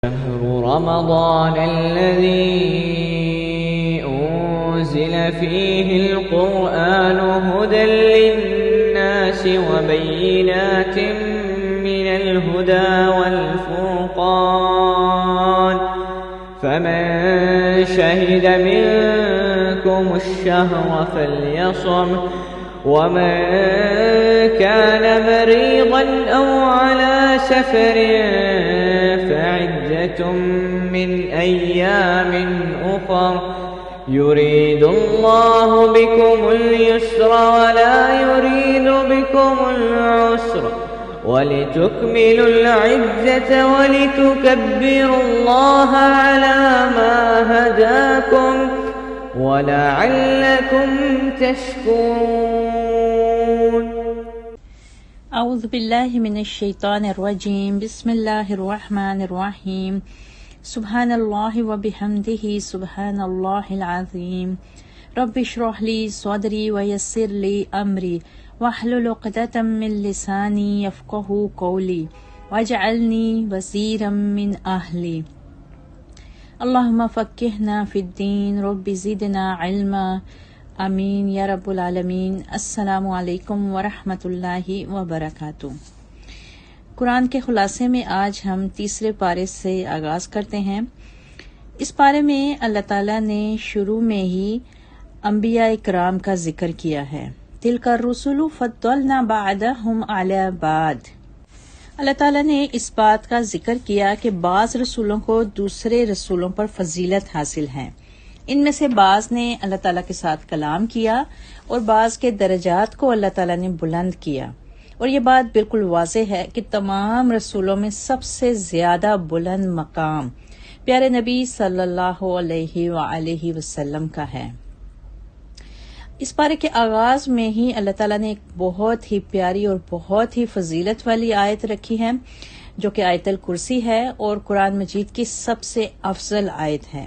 شهر رمضان الذي أنزل فيه القرآن هدى للناس وبينات من الهدى والفرقان فمن شهد منكم الشهر فليصم ومن كان مريضا أو على سفر فعدة من أيام أخر يريد الله بكم اليسر ولا يريد بكم العسر ولتكملوا العدة ولتكبروا الله على ما هداكم وَلَعَلَّكُمْ تَشْكُرُونَ اعوذ باللہ من الشیطان الرجیم بسم اللہ الرحمن الرحیم سبحان اللہ وبحمدہ سبحان اللہ العظیم رب اشرح لی صدری ویسر لی امری واحلل عقدۃ من لسانی یفقہوا قولی واجعلنی وزیرا من اہلی اللہم فقہنا فی الدین رب زدنا علما آمین یا رب العالمین۔ السلام علیکم ورحمۃ اللہ وبرکاتہ۔ قرآن کے خلاصے میں آج ہم تیسرے پارے سے آغاز کرتے ہیں۔ اس پارے میں اللہ تعالیٰ نے شروع میں ہی انبیاء کرام کا ذکر کیا ہے۔ تلک الرسل فضلنا بعضهم علی بعض۔ اللہ تعالیٰ نے اس بات کا ذکر کیا کہ بعض رسولوں کو دوسرے رسولوں پر فضیلت حاصل ہے۔ ان میں سے بعض نے اللہ تعالیٰ کے ساتھ کلام کیا اور بعض کے درجات کو اللہ تعالیٰ نے بلند کیا، اور یہ بات بالکل واضح ہے کہ تمام رسولوں میں سب سے زیادہ بلند مقام پیارے نبی صلی اللہ علیہ وآلہ وسلم کا ہے۔ اس پارے کے آغاز میں ہی اللہ تعالیٰ نے ایک بہت ہی پیاری اور بہت ہی فضیلت والی آیت رکھی ہے، جو کہ آیت الکرسی ہے اور قرآن مجید کی سب سے افضل آیت ہے۔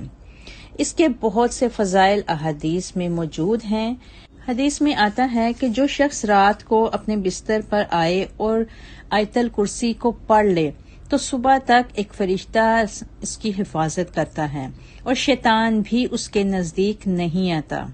اس کے بہت سے فضائل احادیث میں موجود ہیں۔ حدیث میں آتا ہے کہ جو شخص رات کو اپنے بستر پر آئے اور آیت الکرسی کو پڑھ لے تو صبح تک ایک فرشتہ اس کی حفاظت کرتا ہے اور شیطان بھی اس کے نزدیک نہیں آتا۔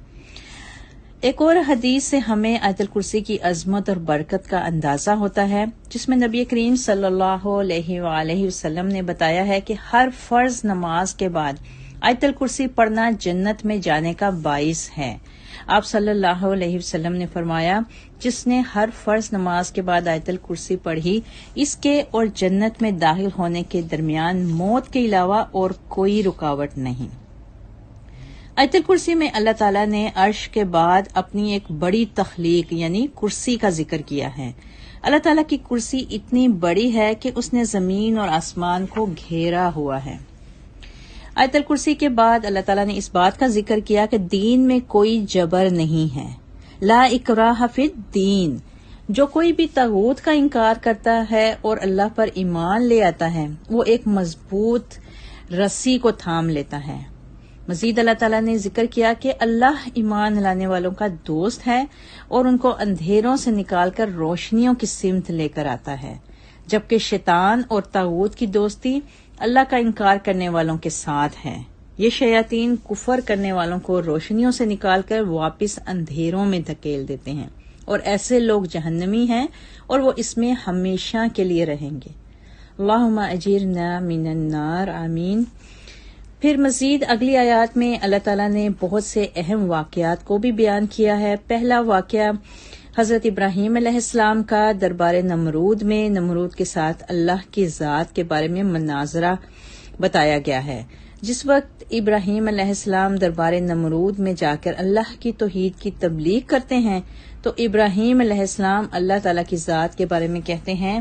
ایک اور حدیث سے ہمیں آیت الکرسی کی عظمت اور برکت کا اندازہ ہوتا ہے، جس میں نبی کریم صلی اللہ علیہ وآلہ وسلم نے بتایا ہے کہ ہر فرض نماز کے بعد آیت الکرسی پڑھنا جنت میں جانے کا باعث ہے۔ آپ صلی اللہ علیہ وسلم نے فرمایا، جس نے ہر فرض نماز کے بعد آیت الکرسی پڑھی، اس کے اور جنت میں داخل ہونے کے درمیان موت کے علاوہ اور کوئی رکاوٹ نہیں۔ آیت الکرسی میں اللہ تعالیٰ نے عرش کے بعد اپنی ایک بڑی تخلیق یعنی کرسی کا ذکر کیا ہے۔ اللہ تعالیٰ کی کرسی اتنی بڑی ہے کہ اس نے زمین اور آسمان کو گھیرا ہوا ہے۔ آیت الکرسی کے بعد اللہ تعالیٰ نے اس بات کا ذکر کیا کہ دین میں کوئی جبر نہیں ہے، لا اکراہ فی الدین۔ جو کوئی بھی طاغوت کا انکار کرتا ہے اور اللہ پر ایمان لے آتا ہے، وہ ایک مضبوط رسی کو تھام لیتا ہے۔ مزید اللہ تعالیٰ نے ذکر کیا کہ اللہ ایمان لانے والوں کا دوست ہے اور ان کو اندھیروں سے نکال کر روشنیوں کی سمت لے کر آتا ہے، جبکہ شیطان اور طاغوت کی دوستی اللہ کا انکار کرنے والوں کے ساتھ ہے۔ یہ شیاطین کفر کرنے والوں کو روشنیوں سے نکال کر واپس اندھیروں میں دھکیل دیتے ہیں، اور ایسے لوگ جہنمی ہیں اور وہ اس میں ہمیشہ کے لیے رہیں گے۔ اللہم اجرنا من النار، آمین۔ پھر مزید اگلی آیات میں اللہ تعالیٰ نے بہت سے اہم واقعات کو بھی بیان کیا ہے۔ پہلا واقعہ حضرت ابراہیم علیہ السلام کا دربار نمرود میں نمرود کے ساتھ اللہ کی ذات کے بارے میں مناظرہ بتایا گیا ہے۔ جس وقت ابراہیم علیہ السلام دربار نمرود میں جا کر اللہ کی توحید کی تبلیغ کرتے ہیں تو ابراہیم علیہ السلام اللہ تعالیٰ کی ذات کے بارے میں کہتے ہیں،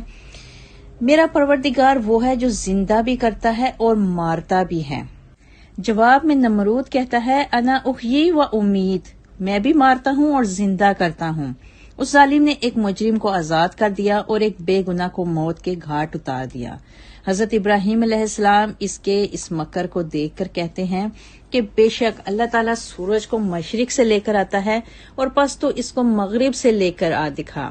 میرا پروردگار وہ ہے جو زندہ بھی کرتا ہے اور مارتا بھی ہے۔ جواب میں نمرود کہتا ہے، انا احیی و امید، میں بھی مارتا ہوں اور زندہ کرتا ہوں۔ اس ظالم نے ایک مجرم کو آزاد کر دیا اور ایک بے گناہ کو موت کے گھاٹ اتار دیا۔ حضرت ابراہیم علیہ السلام اس مکر کو دیکھ کر کہتے ہیں کہ بے شک اللہ تعالیٰ سورج کو مشرق سے لے کر آتا ہے اور پس تو اس کو مغرب سے لے کر آ دکھا۔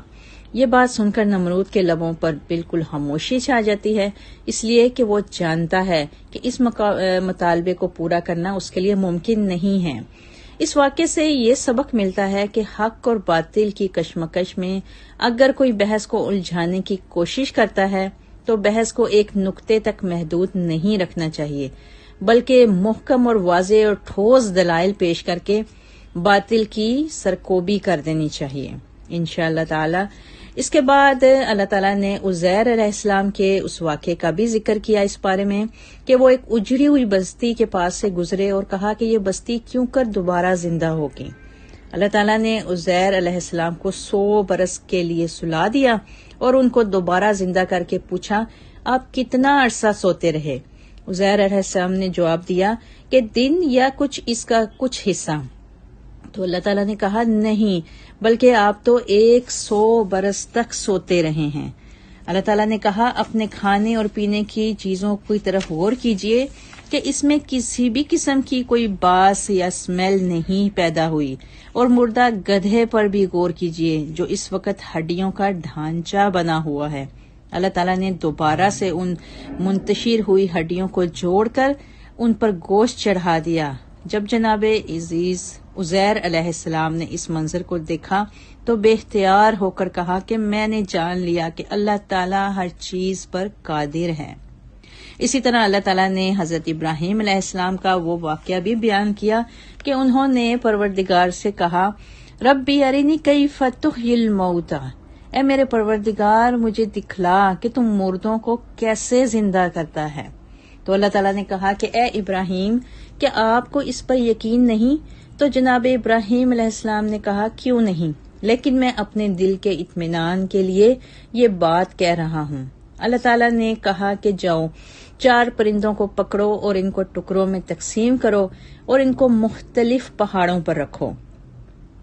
یہ بات سن کر نمرود کے لبوں پر بالکل خاموشی چھا جاتی ہے، اس لیے کہ وہ جانتا ہے کہ اس مطالبے کو پورا کرنا اس کے لیے ممکن نہیں ہے۔ اس واقعے سے یہ سبق ملتا ہے کہ حق اور باطل کی کشمکش میں اگر کوئی بحث کو الجھانے کی کوشش کرتا ہے تو بحث کو ایک نقطے تک محدود نہیں رکھنا چاہیے، بلکہ محکم اور واضح اور ٹھوس دلائل پیش کر کے باطل کی سرکوبی کر دینی چاہیے انشاءاللہ تعالی۔ اس کے بعد اللہ تعالیٰ نے عزیر علیہ السلام کے اس واقعے کا بھی ذکر کیا اس بارے میں کہ وہ ایک اجڑی ہوئی بستی کے پاس سے گزرے اور کہا کہ یہ بستی کیوں کر دوبارہ زندہ ہوگی۔ اللہ تعالیٰ نے عزیر علیہ السلام کو 100 برس کے لیے سلا دیا اور ان کو دوبارہ زندہ کر کے پوچھا، آپ کتنا عرصہ سوتے رہے؟ عزیر علیہ السلام نے جواب دیا کہ دن یا اس کا کچھ حصہ۔ تو اللہ تعالیٰ نے کہا نہیں، بلکہ آپ تو 100 برس تک سوتے رہے ہیں۔ اللہ تعالیٰ نے کہا اپنے کھانے اور پینے کی چیزوں کی طرف غور کیجئے کہ اس میں کسی بھی قسم کی کوئی باس یا اسمیل نہیں پیدا ہوئی، اور مردہ گدھے پر بھی غور کیجئے جو اس وقت ہڈیوں کا ڈھانچہ بنا ہوا ہے۔ اللہ تعالیٰ نے دوبارہ سے ان منتشر ہوئی ہڈیوں کو جوڑ کر ان پر گوشت چڑھا دیا۔ جب جناب عزیز عزیر علیہ السلام نے اس منظر کو دیکھا تو بے اختیار ہو کر کہا کہ میں نے جان لیا کہ اللہ تعالیٰ ہر چیز پر قادر ہے۔ اسی طرح اللہ تعالیٰ نے حضرت ابراہیم علیہ السلام کا وہ واقعہ بھی بیان کیا کہ انہوں نے پروردگار سے کہا، ربی ارنی کیف تحیی الموتى، اے میرے پروردگار مجھے دکھلا کہ تم مردوں کو کیسے زندہ کرتا ہے۔ تو اللہ تعالیٰ نے کہا کہ اے ابراہیم، کیا آپ کو اس پر یقین نہیں؟ تو جناب ابراہیم علیہ السلام نے کہا کیوں نہیں، لیکن میں اپنے دل کے اطمینان کے لیے یہ بات کہہ رہا ہوں۔ اللہ تعالیٰ نے کہا کہ جاؤ 4 پرندوں کو پکڑو اور ان کو ٹکڑوں میں تقسیم کرو اور ان کو مختلف پہاڑوں پر رکھو،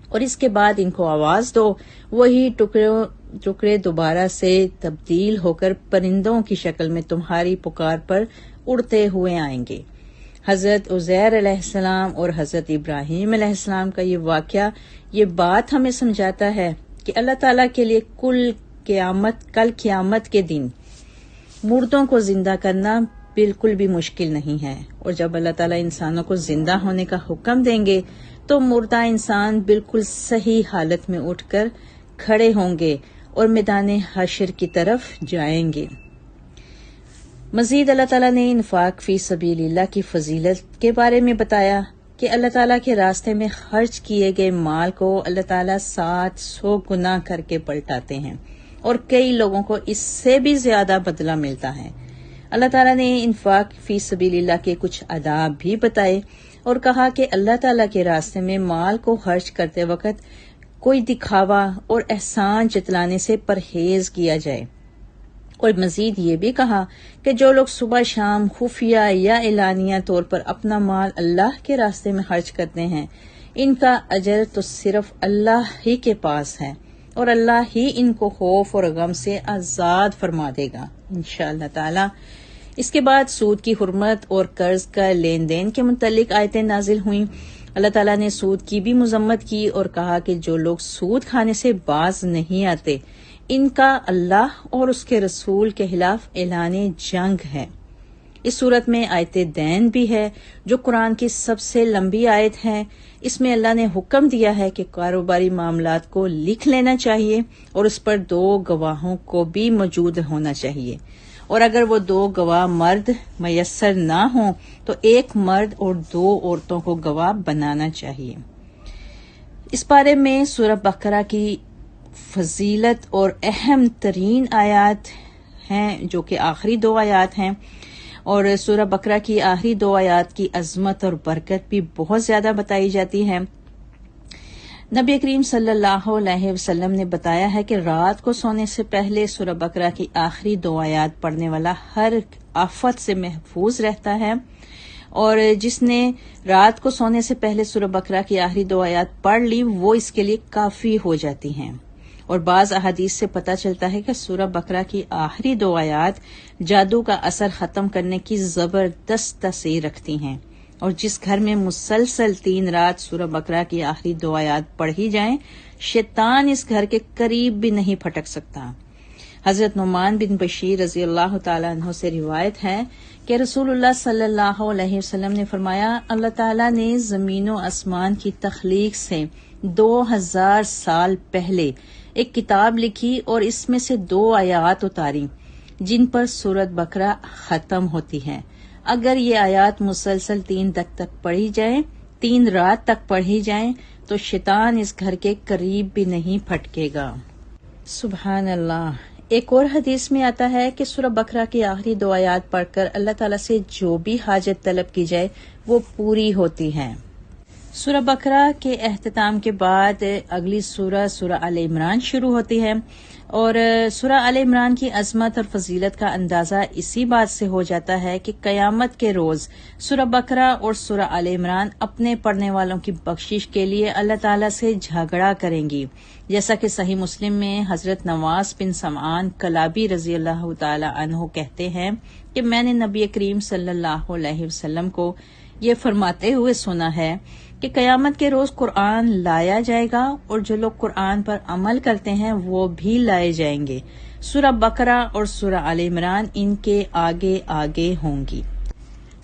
اور اس کے بعد ان کو آواز دو، وہی ٹکڑے دوبارہ سے تبدیل ہو کر پرندوں کی شکل میں تمہاری پکار پر اڑتے ہوئے آئیں گے۔ حضرت عزیر علیہ السلام اور حضرت ابراہیم علیہ السلام کا یہ واقعہ یہ بات ہمیں سمجھاتا ہے کہ اللہ تعالیٰ کے لیے کل قیامت کے دن مردوں کو زندہ کرنا بالکل بھی مشکل نہیں ہے، اور جب اللہ تعالیٰ انسانوں کو زندہ ہونے کا حکم دیں گے تو مردہ انسان بالکل صحیح حالت میں اٹھ کر کھڑے ہوں گے اور میدان حشر کی طرف جائیں گے۔ مزید اللہ تعالیٰ نے انفاق فی سبیل اللہ کی فضیلت کے بارے میں بتایا کہ اللہ تعالیٰ کے راستے میں خرچ کیے گئے مال کو اللہ تعالیٰ 700 گنا کر کے پلٹاتے ہیں، اور کئی لوگوں کو اس سے بھی زیادہ بدلہ ملتا ہے۔ اللہ تعالیٰ نے انفاق فی سبیل اللہ کے کچھ آداب بھی بتائے اور کہا کہ اللہ تعالیٰ کے راستے میں مال کو خرچ کرتے وقت کوئی دکھاوا اور احسان جتلانے سے پرہیز کیا جائے، اور مزید یہ بھی کہا کہ جو لوگ صبح شام خفیہ یا اعلانیہ طور پر اپنا مال اللہ کے راستے میں خرچ کرتے ہیں، ان کا اجر تو صرف اللہ ہی کے پاس ہے، اور اللہ ہی ان کو خوف اور غم سے آزاد فرما دے گا انشاءاللہ تعالی۔ اس کے بعد سود کی حرمت اور قرض کا لین دین کے متعلق آیتیں نازل ہوئیں۔ اللہ تعالیٰ نے سود کی بھی مذمت کی اور کہا کہ جو لوگ سود کھانے سے باز نہیں آتے ان کا اللہ اور اس کے رسول کے خلاف اعلان جنگ ہے۔ اس صورت میں آیت دین بھی ہے جو قرآن کی سب سے لمبی آیت ہے۔ اس میں اللہ نے حکم دیا ہے کہ کاروباری معاملات کو لکھ لینا چاہیے اور اس پر 2 گواہوں کو بھی موجود ہونا چاہیے، اور اگر وہ 2 گواہ مرد میسر نہ ہوں تو 1 مرد اور 2 عورتوں کو گواہ بنانا چاہیے۔ اس بارے میں سورہ بقرہ کی فضیلت اور اہم ترین آیات ہیں جو کہ آخری 2 آیات ہیں، اور سورہ بقرہ کی آخری 2 آیات کی عظمت اور برکت بھی بہت زیادہ بتائی جاتی ہے۔ نبی کریم صلی اللہ علیہ وسلم نے بتایا ہے کہ رات کو سونے سے پہلے سورہ بقرہ کی آخری 2 آیات پڑھنے والا ہر آفت سے محفوظ رہتا ہے، اور جس نے رات کو سونے سے پہلے سورہ بقرہ کی آخری 2 آیات پڑھ لی وہ اس کے لیے کافی ہو جاتی ہیں۔ اور بعض احادیث سے پتہ چلتا ہے کہ سورہ بقرہ کی آخری 2 آیات جادو کا اثر ختم کرنے کی زبردست تاثیر رکھتی ہیں۔ اور جس گھر میں مسلسل 3 رات سورہ بقرہ کی آخری 2 آیات پڑھی جائیں شیطان اس گھر کے قریب بھی نہیں پھٹک سکتا۔ حضرت نعمان بن بشیر رضی اللہ تعالیٰ عنہ سے روایت ہے کہ رسول اللہ صلی اللہ علیہ وسلم نے فرمایا، اللہ تعالیٰ نے زمین و آسمان کی تخلیق سے 2000 سال پہلے ایک کتاب لکھی اور اس میں سے 2 آیات اتاری جن پر سورۃ بقرہ ختم ہوتی ہے۔ اگر یہ آیات مسلسل 3 تک پڑھی جائیں، 3 رات تک پڑھی جائیں تو شیطان اس گھر کے قریب بھی نہیں پھٹکے گا۔ سبحان اللہ۔ ایک اور حدیث میں آتا ہے کہ سورہ بقرہ کی آخری 2 آیات پڑھ کر اللہ تعالیٰ سے جو بھی حاجت طلب کی جائے وہ پوری ہوتی ہے۔ سورہ بقرہ کے اختتام کے بعد اگلی سورہ آل عمران شروع ہوتی ہے، اور سورہ آل عمران کی عظمت اور فضیلت کا اندازہ اسی بات سے ہو جاتا ہے کہ قیامت کے روز سورہ بقرہ اور سورہ آل عمران اپنے پڑھنے والوں کی بخشش کے لیے اللہ تعالیٰ سے جھگڑا کریں گی، جیسا کہ صحیح مسلم میں حضرت نواس بن سمعان کلابی رضی اللہ تعالی عنہ کہتے ہیں کہ میں نے نبی کریم صلی اللہ علیہ وسلم کو یہ فرماتے ہوئے سنا ہے کہ قیامت کے روز قرآن لایا جائے گا اور جو لوگ قرآن پر عمل کرتے ہیں وہ بھی لائے جائیں گے۔ سورہ بقرہ اور سورہ آل عمران ان کے آگے آگے ہوں گی۔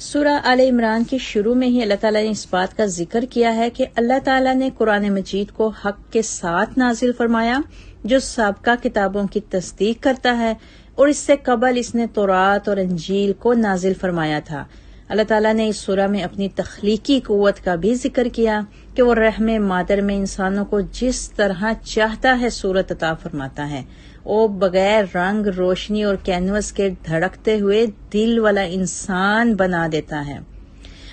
سورہ آل عمران کے شروع میں ہی اللہ تعالیٰ نے اس بات کا ذکر کیا ہے کہ اللہ تعالیٰ نے قرآن مجید کو حق کے ساتھ نازل فرمایا جو سابقہ کتابوں کی تصدیق کرتا ہے، اور اس سے قبل اس نے تورات اور انجیل کو نازل فرمایا تھا۔ اللہ تعالیٰ نے اس سورہ میں اپنی تخلیقی قوت کا بھی ذکر کیا کہ وہ رحم مادر میں انسانوں کو جس طرح چاہتا ہے صورت عطا فرماتا ہے، وہ بغیر رنگ روشنی اور کینوس کے دھڑکتے ہوئے دل والا انسان بنا دیتا ہے۔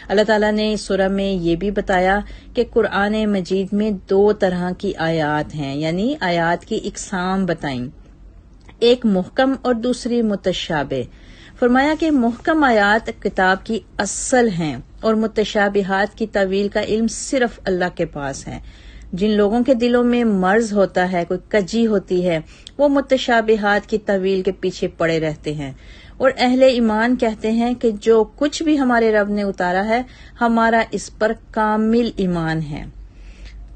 اللہ تعالیٰ نے اس سورہ میں یہ بھی بتایا کہ قرآن مجید میں 2 طرح کی آیات ہیں، یعنی آیات کی اقسام بتائیں، ایک محکم اور دوسری متشابہ۔ فرمایا کہ محکم آیات کتاب کی اصل ہیں اور متشابہات کی تعویل کا علم صرف اللہ کے پاس ہے۔ جن لوگوں کے دلوں میں مرض ہوتا ہے، کوئی کجی ہوتی ہے، وہ متشابہات کی تعویل کے پیچھے پڑے رہتے ہیں، اور اہل ایمان کہتے ہیں کہ جو کچھ بھی ہمارے رب نے اتارا ہے ہمارا اس پر کامل ایمان ہے۔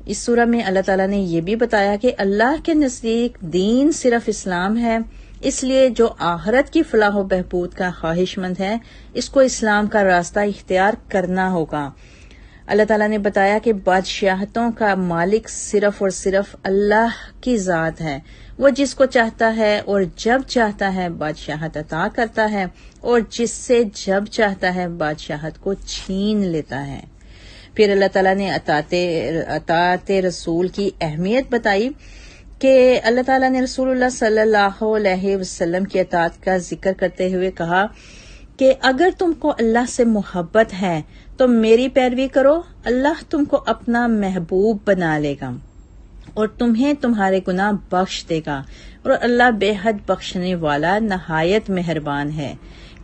اس سورہ میں اللہ تعالیٰ نے یہ بھی بتایا کہ اللہ کے نزدیک دین صرف اسلام ہے، اس لیے جو آخرت کی فلاح و بہبود کا خواہش مند ہے اس کو اسلام کا راستہ اختیار کرنا ہوگا۔ اللہ تعالیٰ نے بتایا کہ بادشاہتوں کا مالک صرف اور صرف اللہ کی ذات ہے، وہ جس کو چاہتا ہے اور جب چاہتا ہے بادشاہت عطا کرتا ہے، اور جس سے جب چاہتا ہے بادشاہت کو چھین لیتا ہے۔ پھر اللہ تعالیٰ نے اطاعت رسول کی اہمیت بتائی کہ اللہ تعالیٰ نے رسول اللہ صلی اللہ علیہ وسلم کی اطاعت کا ذکر کرتے ہوئے کہا کہ اگر تم کو اللہ سے محبت ہے تو میری پیروی کرو، اللہ تم کو اپنا محبوب بنا لے گا اور تمہیں تمہارے گناہ بخش دے گا، اور اللہ بے حد بخشنے والا نہایت مہربان ہے۔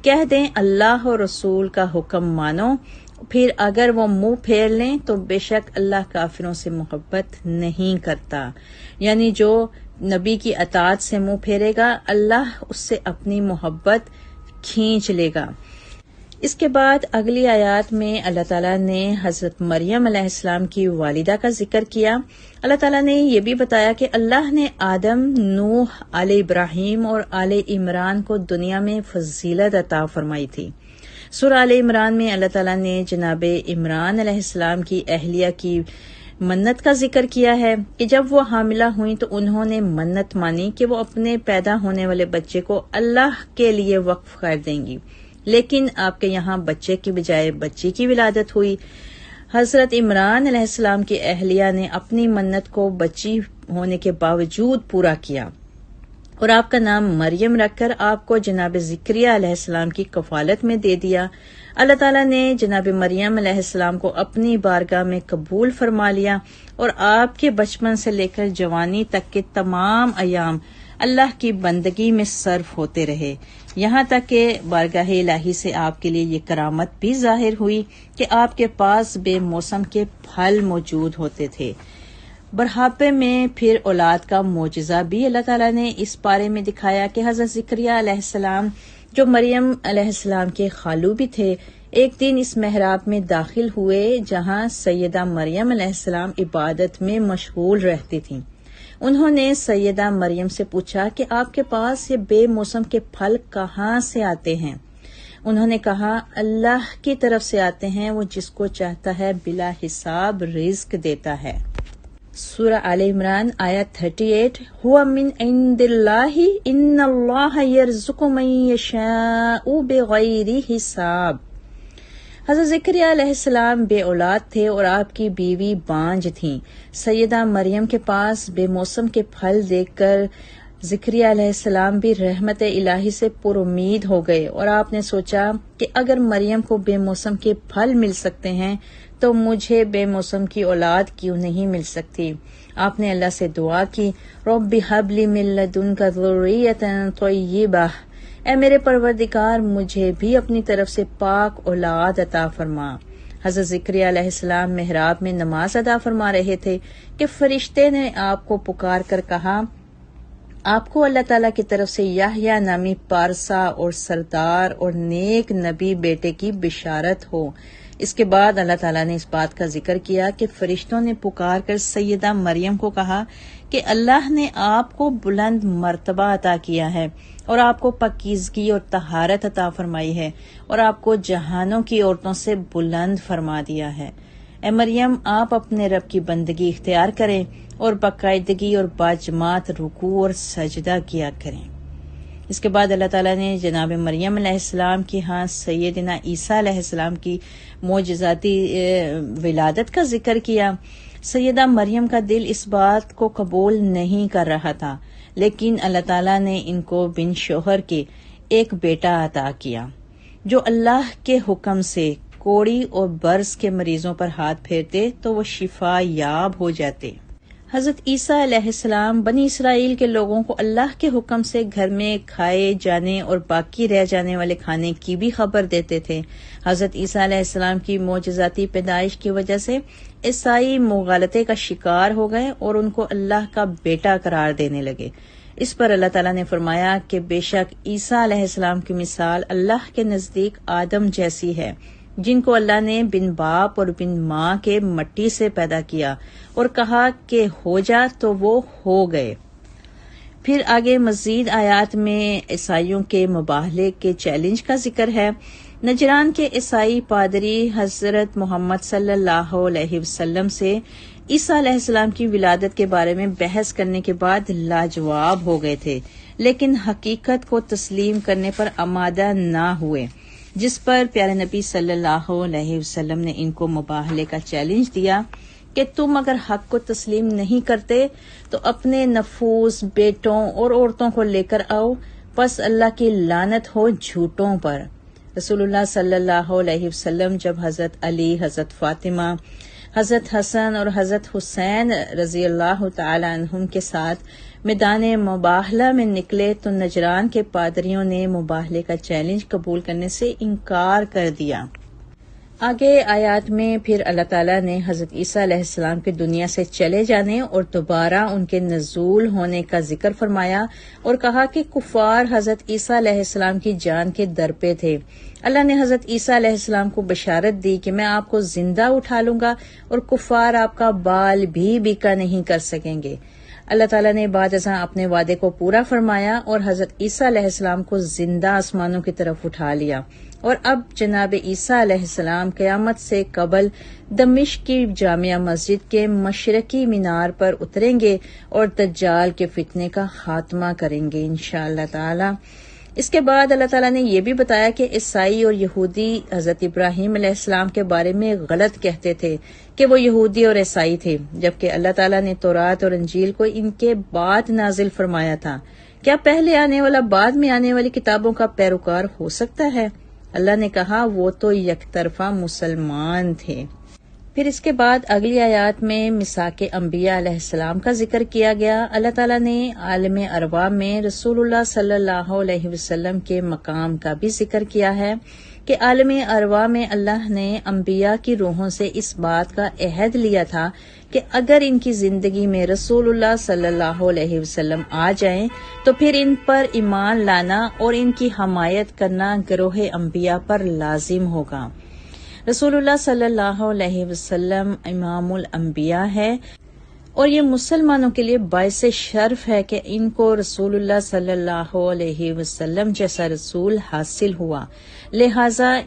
کہہ دیں اللہ اور رسول کا حکم مانو، پھر اگر وہ منہ پھیر لیں تو بے شک اللہ کافروں سے محبت نہیں کرتا، یعنی جو نبی کی اطاعت سے منہ پھیرے گا اللہ اس سے اپنی محبت کھینچ لے گا۔ اس کے بعد اگلی آیات میں اللہ تعالیٰ نے حضرت مریم علیہ السلام کی والدہ کا ذکر کیا۔ اللہ تعالیٰ نے یہ بھی بتایا کہ اللہ نے آدم، نوح، آل ابراہیم اور آل عمران کو دنیا میں فضیلت عطا فرمائی تھی۔ سورہ آل عمران میں اللہ تعالیٰ نے جناب عمران علیہ السلام کی اہلیہ کی منت کا ذکر کیا ہے کہ جب وہ حاملہ ہوئیں تو انہوں نے منت مانی کہ وہ اپنے پیدا ہونے والے بچے کو اللہ کے لیے وقف کر دیں گی، لیکن آپ کے یہاں بچے کی بجائے بچی کی ولادت ہوئی۔ حضرت عمران علیہ السلام کی اہلیہ نے اپنی منت کو بچی ہونے کے باوجود پورا کیا اور آپ کا نام مریم رکھ کر آپ کو جناب زکریہ علیہ السلام کی کفالت میں دے دیا۔ اللہ تعالیٰ نے جناب مریم علیہ السلام کو اپنی بارگاہ میں قبول فرما لیا اور آپ کے بچپن سے لے کر جوانی تک کے تمام ایام اللہ کی بندگی میں صرف ہوتے رہے، یہاں تک کہ بارگاہ الہی سے آپ کے لیے یہ کرامت بھی ظاہر ہوئی کہ آپ کے پاس بے موسم کے پھل موجود ہوتے تھے۔ بڑھاپے میں پھر اولاد کا معجزہ بھی اللہ تعالیٰ نے اس بارے میں دکھایا کہ حضرت زکریا علیہ السلام جو مریم علیہ السلام کے خالو بھی تھے، ایک دن اس محراب میں داخل ہوئے جہاں سیدہ مریم علیہ السلام عبادت میں مشغول رہتی تھیں۔ انہوں نے سیدہ مریم سے پوچھا کہ آپ کے پاس یہ بے موسم کے پھل کہاں سے آتے ہیں؟ انہوں نے کہا، اللہ کی طرف سے آتے ہیں، وہ جس کو چاہتا ہے بلا حساب رزق دیتا ہے۔ سورہ آل عمران آیت 38، هو من عند اللہ ان اللہ یرزق من یشاء بغیر حساب۔ حضرت زکریا علیہ السلام بے اولاد تھے اور آپ کی بیوی بانجھ تھیں۔ سیدہ مریم کے پاس بے موسم کے پھل دیکھ کر زکریا علیہ السلام بھی رحمت الہی سے پر امید ہو گئے، اور آپ نے سوچا کہ اگر مریم کو بے موسم کے پھل مل سکتے ہیں تو مجھے بے موسم کی اولاد کیوں نہیں مل سکتی؟ آپ نے اللہ سے دعا کی، رب ھب لی من لدنک ذریۃ طیبہ، اے میرے پروردگار مجھے بھی اپنی طرف سے پاک اولاد عطا فرما۔ حضرت زکریا علیہ السلام محراب میں نماز ادا فرما رہے تھے کہ فرشتے نے آپ کو پکار کر کہا، آپ کو اللہ تعالیٰ کی طرف سے یحییٰ نامی پارسا اور سردار اور نیک نبی بیٹے کی بشارت ہو۔ اس کے بعد اللہ تعالیٰ نے اس بات کا ذکر کیا کہ فرشتوں نے پکار کر سیدہ مریم کو کہا کہ اللہ نے آپ کو بلند مرتبہ عطا کیا ہے اور آپ کو پاکیزگی اور طہارت عطا فرمائی ہے اور آپ کو جہانوں کی عورتوں سے بلند فرما دیا ہے۔ اے مریم، آپ اپنے رب کی بندگی اختیار کریں اور باقاعدگی اور باجماعت رکوع اور سجدہ کیا کریں۔ اس کے بعد اللہ تعالیٰ نے جناب مریم علیہ السلام کی سیدنا عیسیٰ علیہ السلام کی معجزاتی ولادت کا ذکر کیا۔ سیدہ مریم کا دل اس بات کو قبول نہیں کر رہا تھا، لیکن اللہ تعالیٰ نے ان کو بن شوہر کے ایک بیٹا عطا کیا جو اللہ کے حکم سے کوڑی اور برص کے مریضوں پر ہاتھ پھیرتے تو وہ شفا یاب ہو جاتے۔ حضرت عیسیٰ علیہ السلام بنی اسرائیل کے لوگوں کو اللہ کے حکم سے گھر میں کھائے جانے اور باقی رہ جانے والے کھانے کی بھی خبر دیتے تھے۔ حضرت عیسیٰ علیہ السلام کی معجزاتی پیدائش کی وجہ سے عیسائی مغالطے کا شکار ہو گئے اور ان کو اللہ کا بیٹا قرار دینے لگے۔ اس پر اللہ تعالیٰ نے فرمایا کہ بے شک عیسیٰ علیہ السلام کی مثال اللہ کے نزدیک آدم جیسی ہے، جن کو اللہ نے بن باپ اور بن ماں کے مٹی سے پیدا کیا اور کہا کہ ہو جا تو وہ ہو گئے۔ پھر آگے مزید آیات میں عیسائیوں کے مباہلے کے چیلنج کا ذکر ہے۔ نجران کے عیسائی پادری حضرت محمد صلی اللہ علیہ وسلم سے عیسیٰ علیہ السلام کی ولادت کے بارے میں بحث کرنے کے بعد لاجواب ہو گئے تھے، لیکن حقیقت کو تسلیم کرنے پر آمادہ نہ ہوئے، جس پر پیارے نبی صلی اللہ علیہ وسلم نے ان کو مباہلے کا چیلنج دیا کہ تم اگر حق کو تسلیم نہیں کرتے تو اپنے نفوس، بیٹوں اور عورتوں کو لے کر آؤ، پس اللہ کی لعنت ہو جھوٹوں پر۔ رسول اللہ صلی اللہ علیہ وسلم جب حضرت علی، حضرت فاطمہ، حضرت حسن اور حضرت حسین رضی اللہ تعالی عنہم کے ساتھ میدان مباہلہ میں نکلے تو نجران کے پادریوں نے مباہلے کا چیلنج قبول کرنے سے انکار کر دیا۔ آگے آیات میں پھر اللہ تعالیٰ نے حضرت عیسیٰ علیہ السلام کے دنیا سے چلے جانے اور دوبارہ ان کے نزول ہونے کا ذکر فرمایا اور کہا کہ کفار حضرت عیسیٰ علیہ السلام کی جان کے در پہ تھے۔ اللہ نے حضرت عیسیٰ علیہ السلام کو بشارت دی کہ میں آپ کو زندہ اٹھا لوں گا اور کفار آپ کا بال بھی بیکا نہیں کر سکیں گے۔ اللہ تعالیٰ نے بعد ازاں اپنے وعدے کو پورا فرمایا اور حضرت عیسیٰ علیہ السلام کو زندہ آسمانوں کی طرف اٹھا لیا، اور اب جناب عیسیٰ علیہ السلام قیامت سے قبل دمشق کی جامع مسجد کے مشرقی مینار پر اتریں گے اور دجال کے فتنے کا خاتمہ کریں گے انشاءاللہ تعالی۔ اس کے بعد اللہ تعالیٰ نے یہ بھی بتایا کہ عیسائی اور یہودی حضرت ابراہیم علیہ السلام کے بارے میں غلط کہتے تھے کہ وہ یہودی اور عیسائی تھے، جبکہ اللہ تعالیٰ نے تورات اور انجیل کو ان کے بعد نازل فرمایا تھا۔ کیا پہلے آنے والا بعد میں آنے والی کتابوں کا پیروکار ہو سکتا ہے؟ اللہ نے کہا وہ تو یک طرفہ مسلمان تھے۔ پھر اس کے بعد اگلی آیات میں میثاق انبیاء علیہ السلام کا ذکر کیا گیا۔ اللہ تعالیٰ نے عالم ارواح میں رسول اللہ صلی اللہ علیہ وسلم کے مقام کا بھی ذکر کیا ہے۔ کہ عالم ارواح میں اللہ نے انبیاء کی روحوں سے اس بات کا عہد لیا تھا کہ اگر ان کی زندگی میں رسول اللہ صلی اللہ علیہ وسلم آ جائیں تو پھر ان پر ایمان لانا اور ان کی حمایت کرنا گروہ انبیاء پر لازم ہوگا۔ رسول اللہ صلی اللہ علیہ وسلم امام الانبیاء ہے اور یہ مسلمانوں کے لیے باعث شرف ہے کہ ان کو رسول اللہ صلی اللہ علیہ وسلم جیسا رسول حاصل ہوا، لہٰذا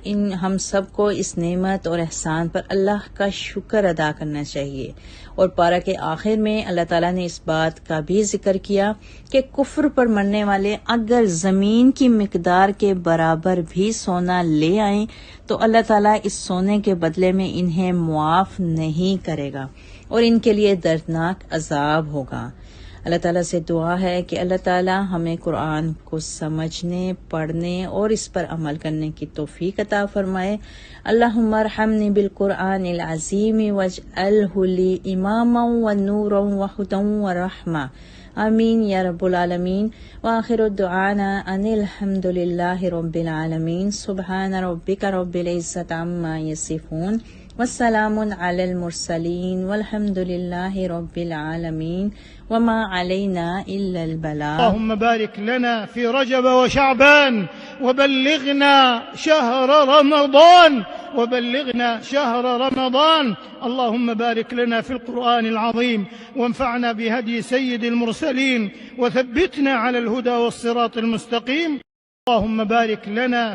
ہم سب کو اس نعمت اور احسان پر اللہ کا شکر ادا کرنا چاہیے۔ اور پارہ کے آخر میں اللہ تعالیٰ نے اس بات کا بھی ذکر کیا کہ کفر پر مرنے والے اگر زمین کی مقدار کے برابر بھی سونا لے آئیں تو اللہ تعالیٰ اس سونے کے بدلے میں انہیں معاف نہیں کرے گا اور ان کے لیے دردناک عذاب ہوگا۔ اللہ تعالیٰ سے دعا ہے کہ اللہ تعالیٰ ہمیں قرآن کو سمجھنے، پڑھنے اور اس پر عمل کرنے کی توفیق عطا فرمائے۔ اللہم ارحمنی بالقرآن العظیم واجعلہ لی اماما ونورا وہدی ورحمہ، آمین یا رب العالمین۔ وآخر دعانا ان الحمد للہ رب العالمین۔ سبحان ربک رب العزت عما یصفون والسلام علی المرسلین والحمد للہ رب العالمین وما علینا الا البلاغ۔ اللهم بارك لنا في رجب وشعبان وبلغنا شهر رمضان اللهم بارك لنا في القرآن العظيم وانفعنا بهدي سيد المرسلين وثبتنا على الهدى والصراط المستقيم. اللهم بارك لنا